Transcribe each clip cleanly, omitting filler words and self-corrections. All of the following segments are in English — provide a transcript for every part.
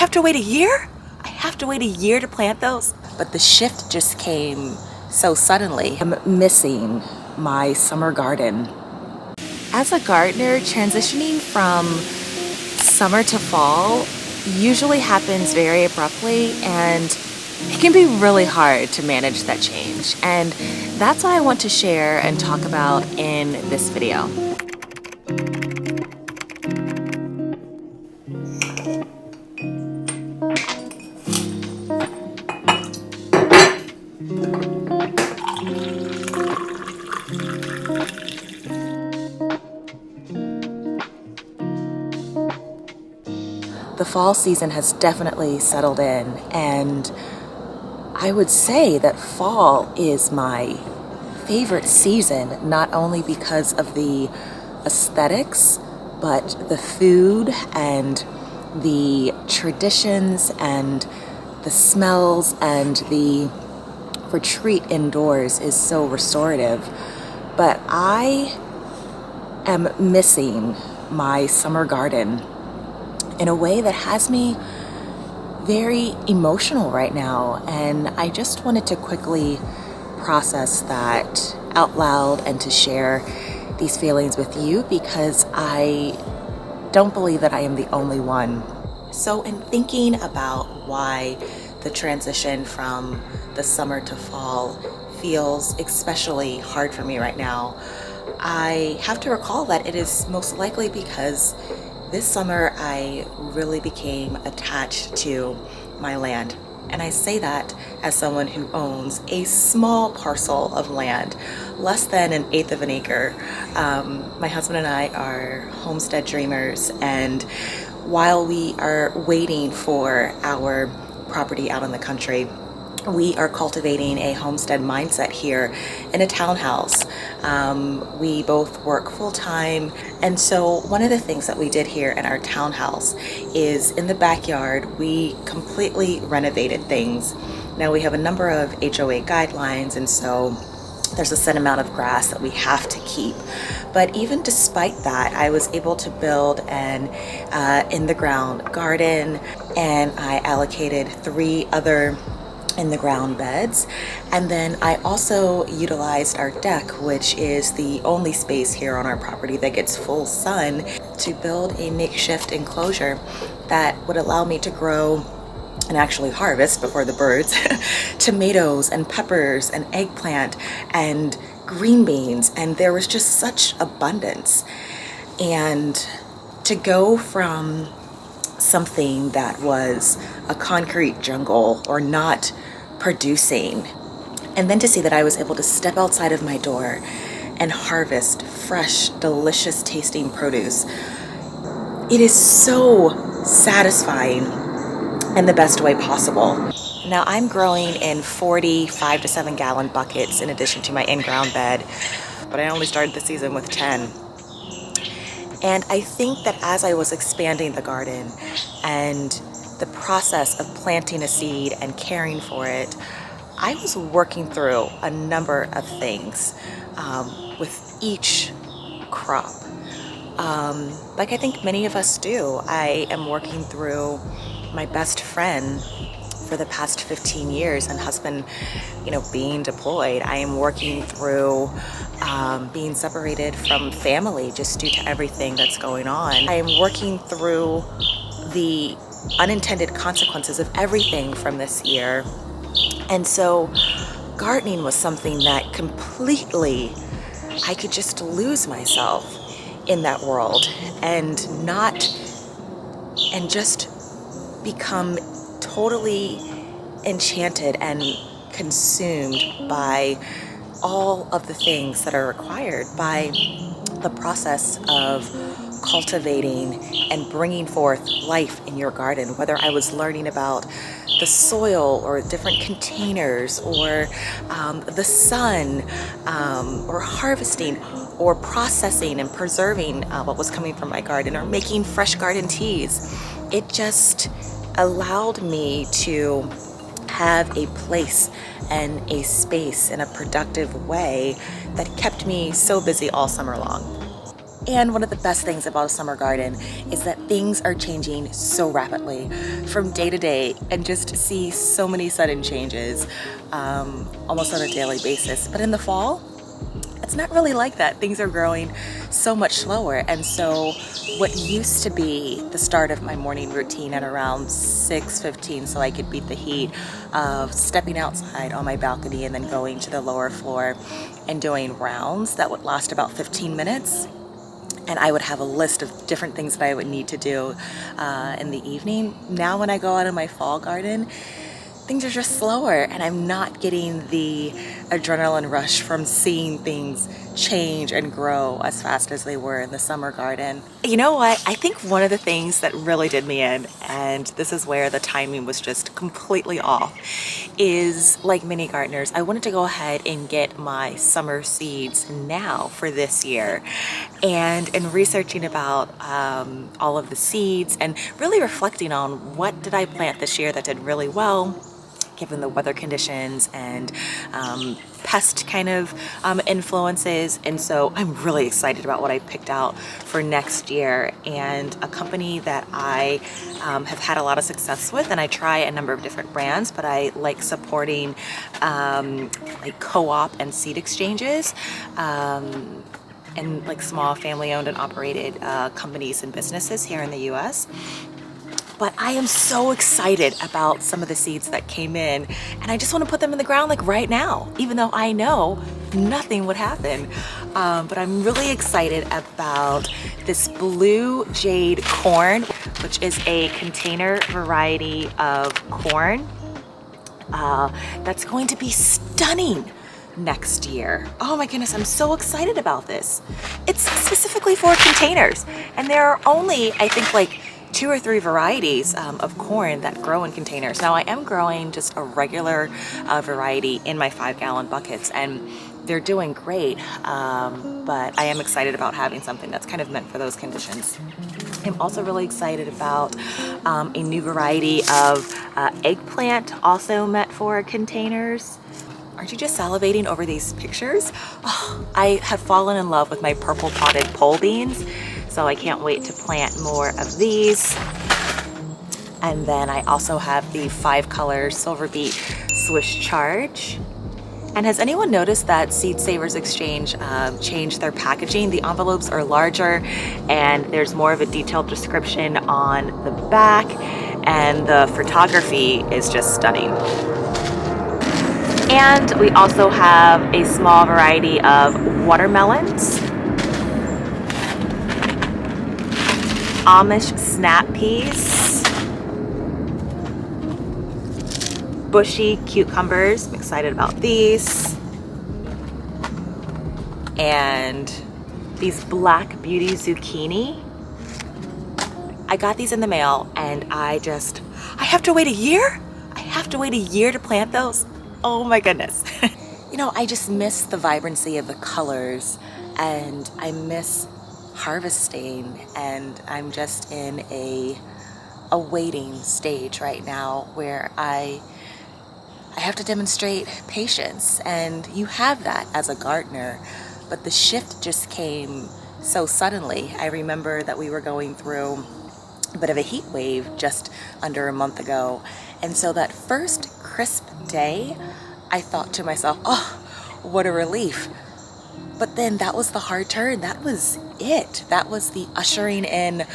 have to wait a year? I have to wait a year to plant those? But the shift just came so suddenly. I'm missing my summer garden. As a gardener, transitioning from summer to fall usually happens very abruptly, and it can be really hard to manage that change. And that's what I want to share and talk about in this video. The fall season has definitely settled in, and I would say that fall is my favorite season, not only because of the aesthetics, but the food and the traditions and the smells, and the retreat indoors is so restorative. But I am missing my summer garden in a way that has me very emotional right now, and I just wanted to quickly process that out loud and to share these feelings with you, because I don't believe that I am the only one. So in thinking about why the transition from the summer to fall feels especially hard for me right now, I have to recall that it is most likely because this summer I really became attached to my land. And I say that as someone who owns a small parcel of land, less than 1/8 of an acre. My husband and I are homestead dreamers, and while we are waiting for our property out in the country, we are cultivating a homestead mindset here in a townhouse. We both work full-time, and so one of the things that we did here in our townhouse is in the backyard we completely renovated things. Now we have a number of HOA guidelines, and so there's a set amount of grass that we have to keep. But even despite that, I was able to build an in-the-ground garden, and I allocated 3 other in the ground beds. And then I also utilized our deck, which is the only space here on our property that gets full sun, to build a makeshift enclosure that would allow me to grow and actually harvest before the birds tomatoes and peppers and eggplant and green beans. And there was just such abundance. And to go from something that was a concrete jungle or not producing, and then to see that I was able to step outside of my door and harvest fresh, delicious tasting produce, it is so satisfying in the best way possible. Now I'm growing in 45 to 7 gallon buckets in addition to my in-ground bed, but I only started the season with 10. And I think that as I was expanding the garden and the process of planting a seed and caring for it, I was working through a number of things with each crop. Like I think many of us do. I am working through my best friend for the past 15 years and husband, being deployed. I am working through being separated from family just due to everything that's going on. I am working through the unintended consequences of everything from this year. And so gardening was something that completely, I could just lose myself in that world and just become totally enchanted and consumed by all of the things that are required by the process of cultivating and bringing forth life in your garden. Whether I was learning about the soil or different containers or the sun, or harvesting or processing and preserving what was coming from my garden, or making fresh garden teas, it just allowed me to have a place and a space in a productive way that kept me so busy all summer long. And one of the best things about a summer garden is that things are changing so rapidly from day to day, and just to see so many sudden changes almost on a daily basis. But in the fall, it's not really like that. Things are growing so much slower. And so what used to be the start of my morning routine at around 6:15, so I could beat the heat of stepping outside on my balcony and then going to the lower floor and doing rounds that would last about 15 minutes, and I would have a list of different things that I would need to do in the evening. Now when I go out in my fall garden, things are just slower, and I'm not getting the adrenaline rush from seeing things change and grow as fast as they were in the summer garden. You know what? I think one of the things that really did me in, and this is where the timing was just completely off, is like many gardeners, I wanted to go ahead and get my summer seeds now for this year. And in researching about all of the seeds and really reflecting on what did I plant this year that did really well, given the weather conditions and pest kind of influences. And so I'm really excited about what I picked out for next year, and a company that I have had a lot of success with, and I try a number of different brands, but I like supporting like co-op and seed exchanges, and like small family owned and operated companies and businesses here in the US. But I am so excited about some of the seeds that came in, and I just want to put them in the ground like right now, even though I know nothing would happen. But I'm really excited about this blue jade corn, which is a container variety of corn that's going to be stunning next year. Oh my goodness, I'm so excited about this. It's specifically for containers, and there are only, I think, like 2 or 3 varieties of corn that grow in containers. Now I am growing just a regular variety in my 5-gallon buckets, and they're doing great, but I am excited about having something that's kind of meant for those conditions. I'm also really excited about a new variety of eggplant, also meant for containers. Aren't you just salivating over these pictures? Oh, I have fallen in love with my purple potted pole beans, so I can't wait to plant more of these. And then I also have the 5-color Silver Beet Swiss Charge. And has anyone noticed that Seed Savers Exchange changed their packaging? The envelopes are larger, and there's more of a detailed description on the back, and the photography is just stunning. And we also have a small variety of watermelons, Amish snap peas, bushy cucumbers. I'm excited about these. And these Black Beauty zucchini. I got these in the mail, and I have to wait a year? I have to wait a year to plant those? Oh my goodness. You know, I just miss the vibrancy of the colors, and I miss harvesting, and I'm just in a waiting stage right now where I have to demonstrate patience, and you have that as a gardener, but the shift just came so suddenly. I remember that we were going through a bit of a heat wave just under a month ago, and so that first crisp day, I thought to myself, oh, what a relief. But then that was the hard turn. That was it. That was the ushering in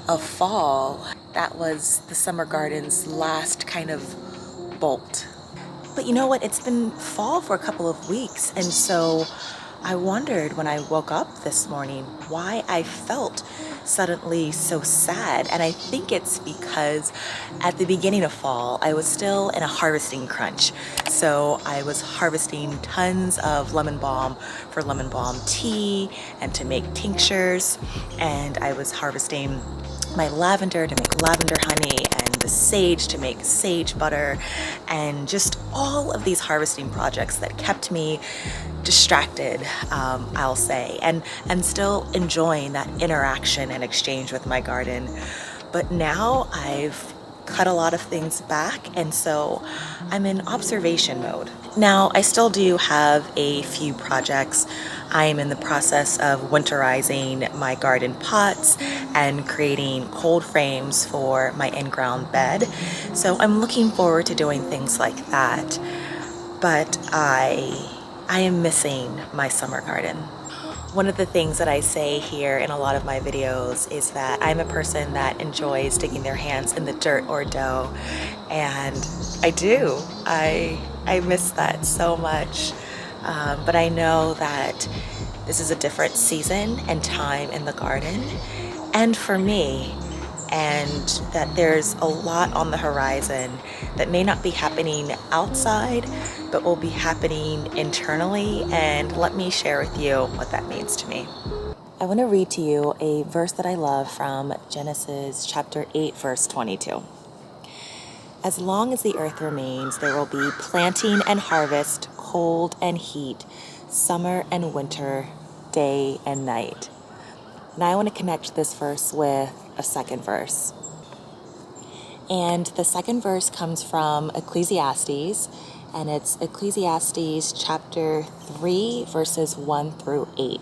of fall. That was the summer garden's last kind of bolt. But you know what? It's been fall for a couple of weeks, and so I wondered when I woke up this morning why I felt suddenly so sad. And I think it's because at the beginning of fall, I was still in a harvesting crunch. So I was harvesting tons of lemon balm for lemon balm tea and to make tinctures. And I was harvesting my lavender to make lavender honey, and the sage to make sage butter, and just all of these harvesting projects that kept me distracted, I'll say, and still enjoying that interaction and exchange with my garden. But now I've cut a lot of things back, and so I'm in observation mode. Now, I still do have a few projects. I am in the process of winterizing my garden pots and creating cold frames for my in-ground bed. So I'm looking forward to doing things like that. But I am missing my summer garden. One of the things that I say here in a lot of my videos is that I'm a person that enjoys digging their hands in the dirt or dough, and I do. I miss that so much, but I know that this is a different season and time in the garden, and for me, and that there's a lot on the horizon that may not be happening outside, but will be happening internally. And let me share with you what that means to me. I want to read to you a verse that I love from Genesis chapter 8, verse 22. As long as the earth remains, there will be planting and harvest, cold and heat, summer and winter, day and night. And I want to connect this verse with a second verse. And the second verse comes from Ecclesiastes, and it's Ecclesiastes chapter 3, verses 1 through 8.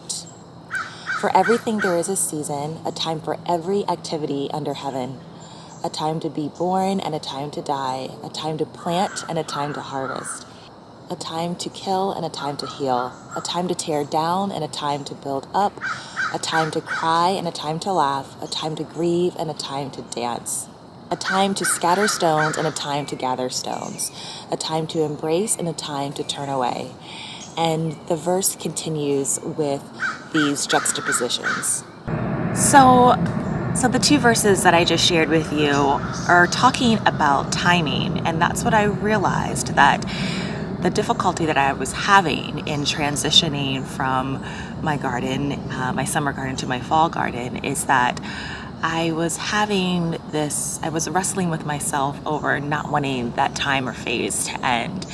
For everything there is a season, a time for every activity under heaven, a time to be born and a time to die, a time to plant and a time to harvest, a time to kill and a time to heal, a time to tear down and a time to build up, a time to cry and a time to laugh, a time to grieve and a time to dance, a time to scatter stones and a time to gather stones, a time to embrace and a time to turn away. And the verse continues with these juxtapositions. So the two verses that I just shared with you are talking about timing, and that's what I realized, that the difficulty that I was having in transitioning from my garden, my summer garden to my fall garden, is that I was wrestling with myself over not wanting that time or phase to end,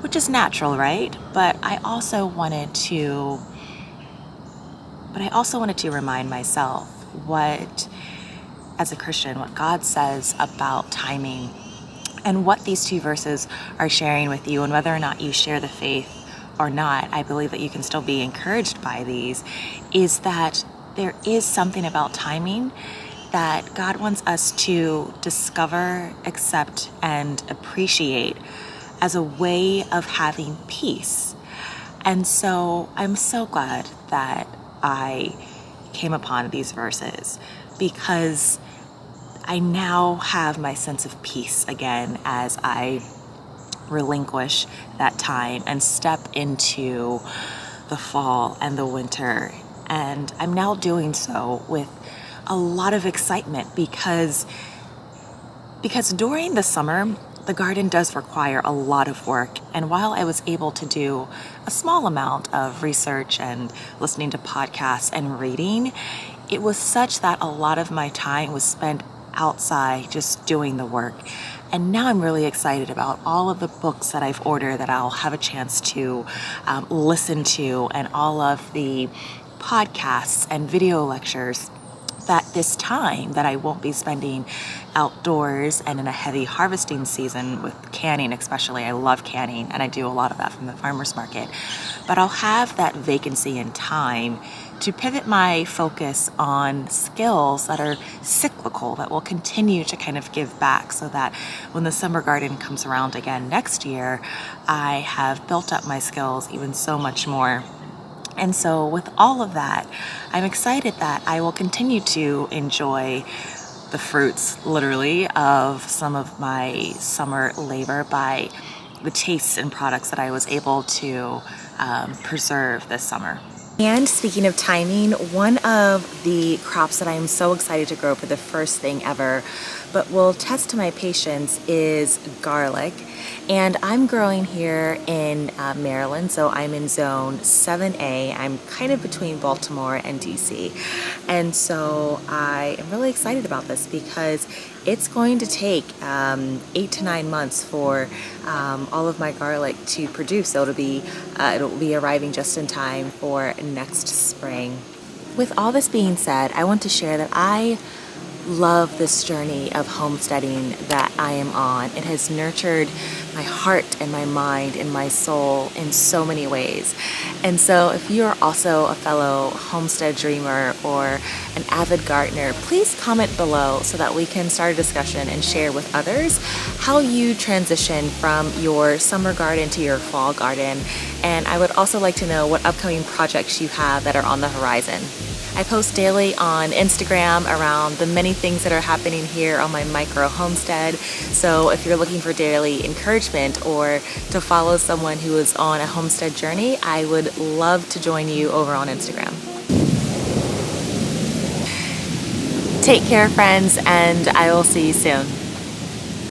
which is natural, right? But I also wanted to remind myself as a Christian, what God says about timing, and what these two verses are sharing with you, and whether or not you share the faith or not, I believe that you can still be encouraged by these, is that there is something about timing that God wants us to discover, accept, and appreciate as a way of having peace. And so I'm so glad that I came upon these verses, because I now have my sense of peace again as I relinquish that time and step into the fall and the winter. And I'm now doing so with a lot of excitement, because during the summer, the garden does require a lot of work. And while I was able to do a small amount of research and listening to podcasts and reading, it was such that a lot of my time was spent outside just doing the work. And now I'm really excited about all of the books that I've ordered that I'll have a chance to listen to, and all of the podcasts and video lectures that this time that I won't be spending outdoors and in a heavy harvesting season with canning especially. I love canning, and I do a lot of that from the farmer's market. But I'll have that vacancy in time to pivot my focus on skills that are cyclical, that will continue to kind of give back, so that when the summer garden comes around again next year, I have built up my skills even so much more. And so with all of that, I'm excited that I will continue to enjoy the fruits, literally, of some of my summer labor by the tastes and products that I was able to preserve this summer. And speaking of timing, one of the crops that I am so excited to grow for the first thing ever, but will test to my patience, is garlic. And I'm growing here in Maryland, so I'm in zone 7A. I'm kind of between Baltimore and DC. And so I am really excited about this, because it's going to take 8 to 9 months for all of my garlic to produce. So it'll be arriving just in time for next spring. With all this being said, I want to share that I love this journey of homesteading that I am on. It has nurtured my heart and my mind and my soul in so many ways. And so if you're also a fellow homestead dreamer or an avid gardener, please comment below so that we can start a discussion and share with others how you transition from your summer garden to your fall garden. And I would also like to know what upcoming projects you have that are on the horizon. I post daily on Instagram around the many things that are happening here on my micro homestead. So if you're looking for daily encouragement or to follow someone who is on a homestead journey, I would love to join you over on Instagram. Take care, friends, and I will see you soon.